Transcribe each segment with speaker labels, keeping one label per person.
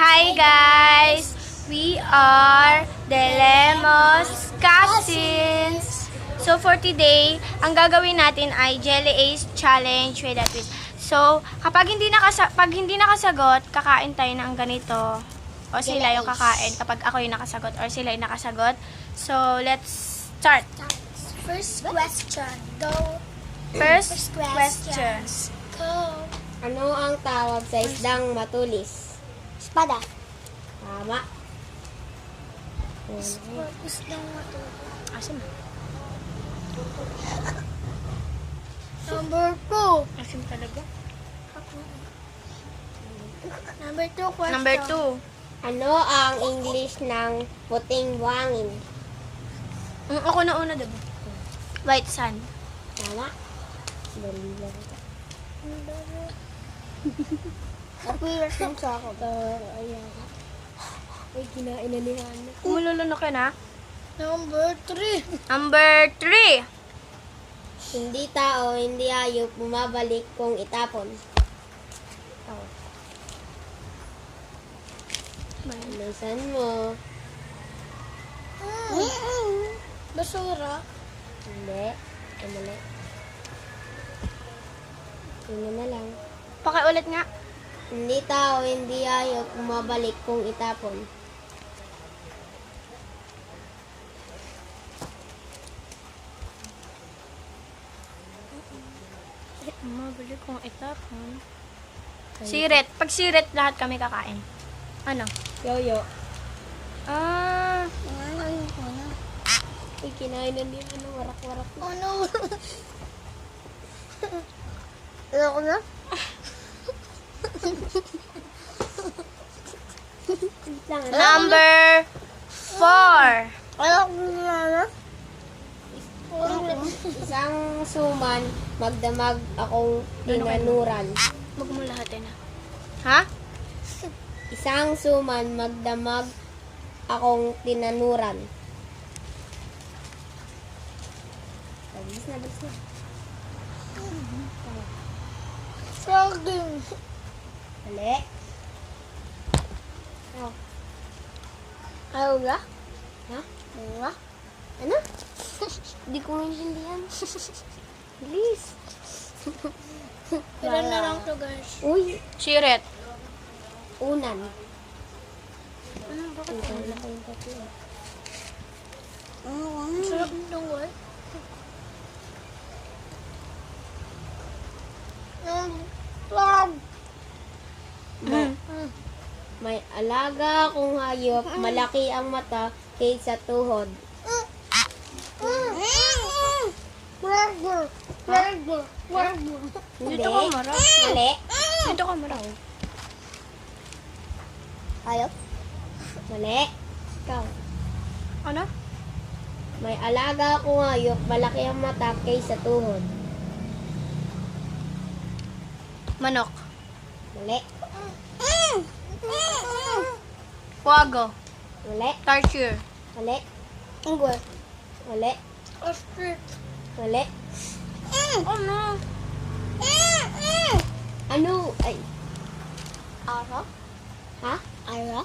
Speaker 1: Hi guys! We are the Lemos Cousins. So for today, ang gagawin natin ay Jelly Ace Challenge with a twist. So, kapag pag hindi nakasagot, kakain tayo ng ganito. O sila yung kakain kapag ako yung nakasagot or sila yung nakasagot. So, let's start.
Speaker 2: First question. Go.
Speaker 1: First question.
Speaker 2: Go.
Speaker 3: Ano ang tawag sa isdang matulis?
Speaker 2: Espada.
Speaker 3: Tama.
Speaker 2: Focus lang matulog.
Speaker 1: Asan na?
Speaker 2: Number 2.
Speaker 1: Asan talaga?
Speaker 2: Number 2 question.
Speaker 1: Number 2.
Speaker 3: Ano ang English ng puting buhangin?
Speaker 1: Ako na una, diba? White sun.
Speaker 3: Tama. Dali lang.
Speaker 2: Apilas lang sa ako.
Speaker 3: Ayan. Ay, kinain na ni Hana.
Speaker 1: Kumululunok ka na.
Speaker 2: Number 3.
Speaker 1: Number 3.
Speaker 3: Hindi tao, hindi hayop, bumabalik kung itapon. Tao. Bilisan mo.
Speaker 2: Basura.
Speaker 3: Hindi. Ay, mali. Tingnan na lang.
Speaker 1: Pakiulit nga.
Speaker 3: Hindi tao, hindi hayop, bumabalik kung itapon.
Speaker 1: Mabili kong itapon. Sirit. Pag sirit, lahat kami kakain. Ano?
Speaker 3: Yoyo.
Speaker 1: Ah,
Speaker 2: Ano ko na?
Speaker 3: Ay, kinain na niya. Ano, warak-warak.
Speaker 2: Ano? Ayoko na?
Speaker 3: Wait lang, ano?
Speaker 1: number 4.
Speaker 2: Ayoko na.
Speaker 3: Isang suman, magdamag akong tinanuran.
Speaker 1: Wag mo lahat na. Ha?
Speaker 3: Isang suman, magdamag akong tinanuran. Bilis na, bilis na.
Speaker 2: Saging.
Speaker 3: Mali. Oh.
Speaker 2: Ayaw na?
Speaker 3: Ha?
Speaker 2: Ayaw na?
Speaker 3: Ano? Hindi ko maintindihan. Bilis.
Speaker 2: Ilan na lang to, guys?
Speaker 3: Uy,
Speaker 1: Sirit.
Speaker 3: unan.
Speaker 1: Bakit?
Speaker 3: Unan na kayong tatlo.
Speaker 2: Sarap ng word.
Speaker 3: May alaga akong hayop, malaki ang mata kaysa tuhod.
Speaker 2: Burger. Burger. Burger.
Speaker 3: Hindi.
Speaker 1: Dito ka marap.
Speaker 3: Mali.
Speaker 1: Dito ka marap.
Speaker 3: Hayop? Mali. Ikaw.
Speaker 1: Ano?
Speaker 3: May alaga akong hayop, malaki ang mata kaysa tuhod.
Speaker 1: Manok.
Speaker 3: Mali.
Speaker 1: Wago.
Speaker 3: Mali.
Speaker 1: Tarsier.
Speaker 3: Mali.
Speaker 2: Unggoy.
Speaker 3: Mali.
Speaker 2: Ostrich.
Speaker 3: Mali.
Speaker 1: Ano?
Speaker 3: Ano? Ay.
Speaker 2: Ara.
Speaker 3: Ha?
Speaker 2: Ara.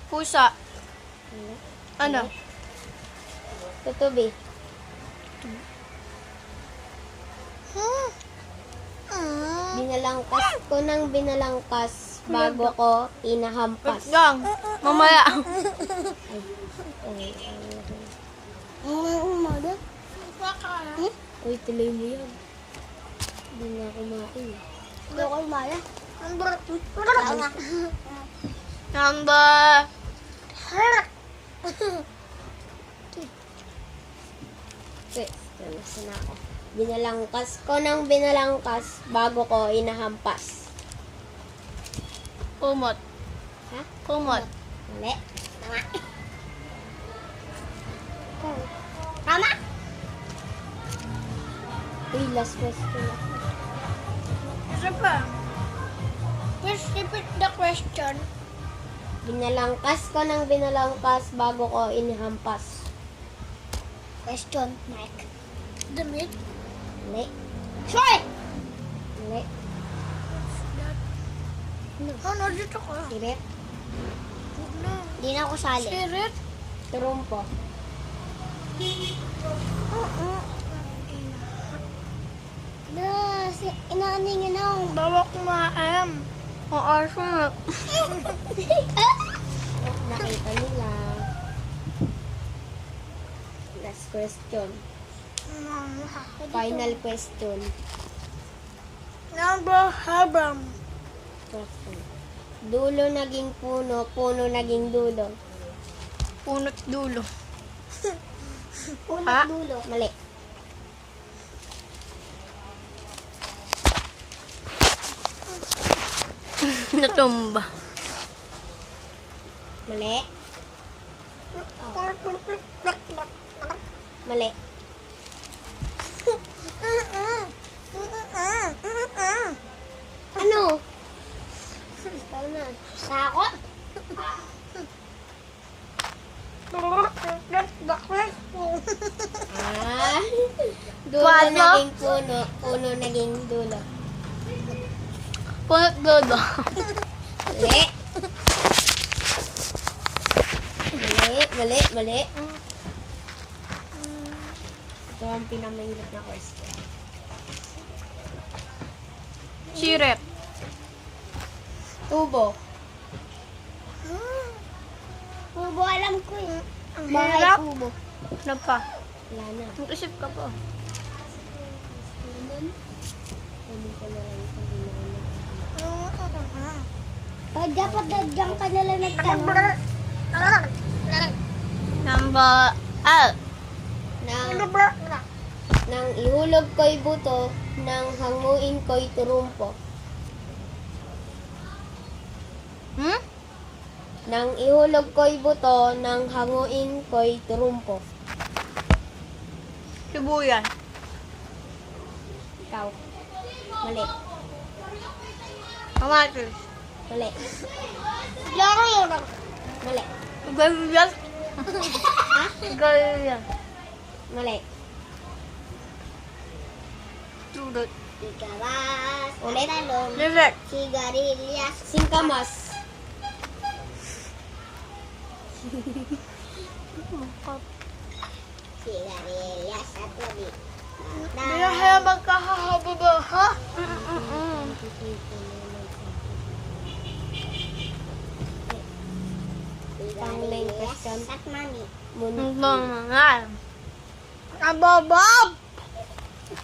Speaker 1: Pusa.
Speaker 3: Mali.
Speaker 1: Ano?
Speaker 3: Tutubi. Binalangkas ko ng binalangkas bago ko inahampas.
Speaker 1: Wait lang. Mamaya.
Speaker 3: Ay.
Speaker 2: Umada.
Speaker 3: Uy, tuloy mo yan. Hindi nga kumain.
Speaker 2: Hindi ako umada.
Speaker 1: Number...
Speaker 3: Wait, nasa na ako. Binalangkas ko ng binalangkas bago ko inahampas.
Speaker 1: Kumot.
Speaker 3: Ha?
Speaker 1: Kumot.
Speaker 3: Mali.
Speaker 2: Tama?
Speaker 3: Uy, last question ako.
Speaker 2: Isa pa. Please repeat the question.
Speaker 3: Binalangkas ko ng binalangkas bago ko inahampas.
Speaker 2: Question, Mike. Damit.
Speaker 3: Mali.
Speaker 2: Short!
Speaker 3: Mali.
Speaker 2: Ano, dito ka.
Speaker 3: Sirit?
Speaker 2: Hindi na ako sali.
Speaker 3: Sirit? Turumpo.
Speaker 2: Inaaning yun ako.
Speaker 1: Bawa kumain. Ang aso na.
Speaker 3: Nakita nila. Last question. Final question.
Speaker 2: Number habang.
Speaker 3: Question. Dulo naging puno, puno naging dulo.
Speaker 1: Punot dulo.
Speaker 2: Unang
Speaker 1: Ha?
Speaker 2: dulo.
Speaker 3: Mali.
Speaker 1: Natumba.
Speaker 3: Mali. Mali. Ano? Ikaw na.
Speaker 2: Sako?
Speaker 3: Ah. Dulo
Speaker 1: Kwatro?
Speaker 3: naging puno, puno naging dulo.
Speaker 1: Punot dulo.
Speaker 3: Mali. Mali. Ito ang pinamahirap na question.
Speaker 1: Siret.
Speaker 3: Tubo.
Speaker 2: Kubo, alam ko eh.
Speaker 1: Bahay
Speaker 2: Bahay
Speaker 1: kubo. Ano pa?
Speaker 3: Wala na.
Speaker 1: Mag-isip ka pa.
Speaker 3: Ano ko na lang sabihin na.
Speaker 2: Ay, dapat dadyan ka na lang nagtanong.
Speaker 1: Number...
Speaker 3: Nang ihulog ko'y buto, nang hanguin ko'y turumpo.
Speaker 1: Hmm?
Speaker 3: Nang ihulog ko'y buto, nang hanguin ko'y turumpo.
Speaker 1: Sibuyan.
Speaker 3: Ikaw. Mali.
Speaker 1: Kamatis.
Speaker 3: Mali. Mali.
Speaker 1: Ganyan. Ganyan.
Speaker 3: Mali.
Speaker 1: Tudot.
Speaker 2: Ikawas.
Speaker 3: Ulit.
Speaker 2: Talong.
Speaker 1: Lilet.
Speaker 2: Sigarilyas.
Speaker 3: Singkamas.
Speaker 2: Sigarilyas at labi.
Speaker 1: Kaya magkahahaba ba, ha?
Speaker 3: Pangling question.
Speaker 2: At mami.
Speaker 1: Mga. Ababab!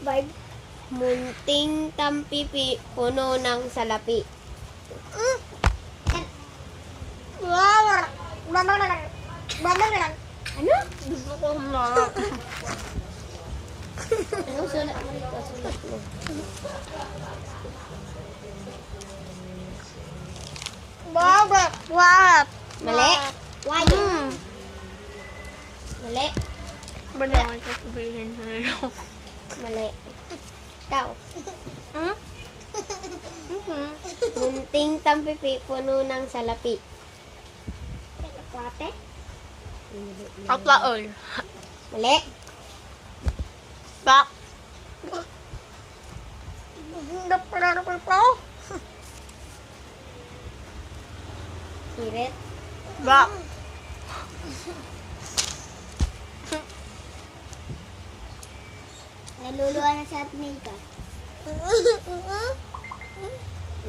Speaker 2: Vibe.
Speaker 3: Munting tampipi, puno ng salapi. Ano?
Speaker 1: Gusto ko na.
Speaker 3: Ano? Sulat mo rito. Sulat mo.
Speaker 1: Babak! What?
Speaker 3: Mali.
Speaker 2: Why?
Speaker 3: Mali.
Speaker 1: Ba naman ito sabihin sa'yo?
Speaker 3: Mali. Ikaw.
Speaker 1: Hmm?
Speaker 3: Munting tampipi, puno ng salapi.
Speaker 2: Kwate?
Speaker 1: Kaplaol.
Speaker 3: Mali.
Speaker 1: Bak.
Speaker 3: Sirit.
Speaker 1: Bak.
Speaker 2: Naluluwa na sa Atmika.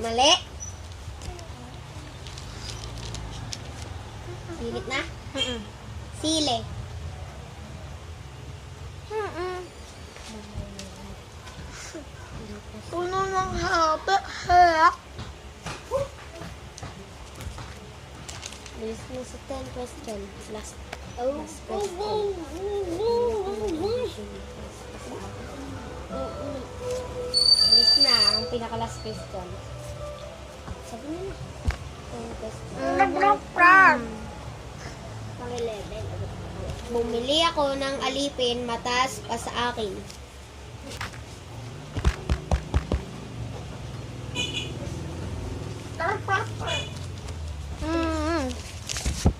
Speaker 3: Mali. Sirit na. Sile.
Speaker 1: Puno ng hapa. Hayak.
Speaker 3: Bilis mo sa 10 question. Last
Speaker 2: Oh.
Speaker 3: question. Bilis na. Ang pinaka-last question. Sabi mo na. 10 question.
Speaker 2: Pang-11.
Speaker 3: Bumili ako ng alipin, mataas pa sa akin.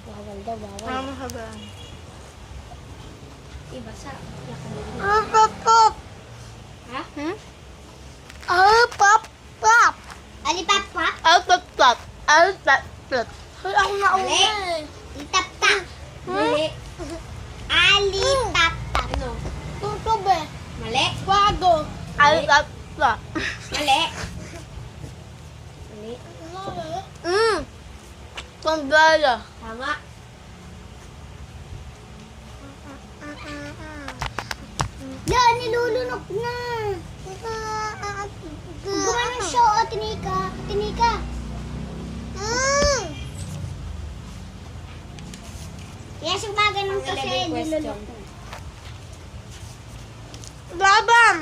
Speaker 3: Bawal daw, bawal.
Speaker 1: Ano haba?
Speaker 3: Iba sa
Speaker 1: Pop!
Speaker 3: Ha?
Speaker 1: Pop! Pop!
Speaker 2: Alipap pa?
Speaker 1: Pop! Alitat. Alitat. Ay, ako na
Speaker 3: Mali.
Speaker 2: Itapta.
Speaker 3: Mali.
Speaker 2: Alitapta.
Speaker 3: Ano?
Speaker 2: Tutob eh.
Speaker 3: Mali.
Speaker 2: Wago.
Speaker 1: Alitat.
Speaker 3: Mali. Mali.
Speaker 1: Pambala.
Speaker 3: Tama.
Speaker 2: Yan, nilulunok na. Gawa ng show, o, Tinika. Tinika. Yes, yung mga ganun kasi,
Speaker 3: 11 question.
Speaker 2: nilulunok.
Speaker 1: Laban.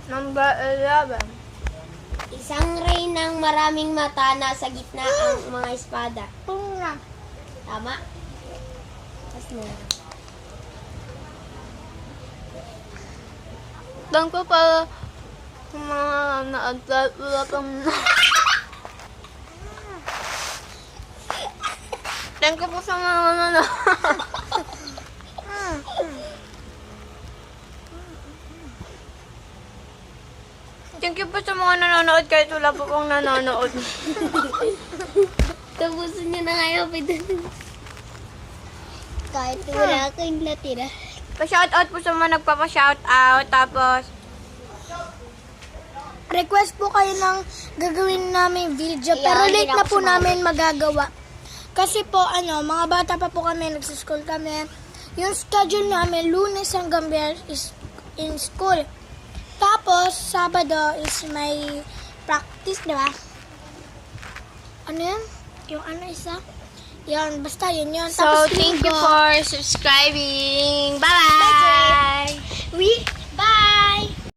Speaker 1: Number 11.
Speaker 3: Isang reynang maraming mata nasa gitna ang mga espada.
Speaker 2: Tunga.
Speaker 3: Tama. Tapos na.
Speaker 1: Dan ko para mga naadlat wala pang... Dan ko po sa mga ano. Thank you po sa mga nanonood kahit wala po pong nanonood.
Speaker 3: Tapusin niyo na kayo, Pito.
Speaker 2: Kahit wala kayong natira.
Speaker 1: Pa-shoutout po sa mga nagpapa-shoutout. Tapos,
Speaker 2: Request po kayo ng gagawin namin video, pero
Speaker 3: Ayan,
Speaker 2: late
Speaker 3: hindi
Speaker 2: na
Speaker 3: ako
Speaker 2: po
Speaker 3: sumali.
Speaker 2: namin magagawa. Kasi po, mga bata pa po kami, nagsischool kami. Yung schedule namin, Lunes hanggang Biyernes is in school. Tapos, Sabado is may practice, di ba? Ano yan? Yung ano isa? Yan, basta yun yun.
Speaker 1: so
Speaker 2: Tapos
Speaker 1: thank you
Speaker 2: linggo.
Speaker 1: for subscribing. Bye-bye!
Speaker 2: We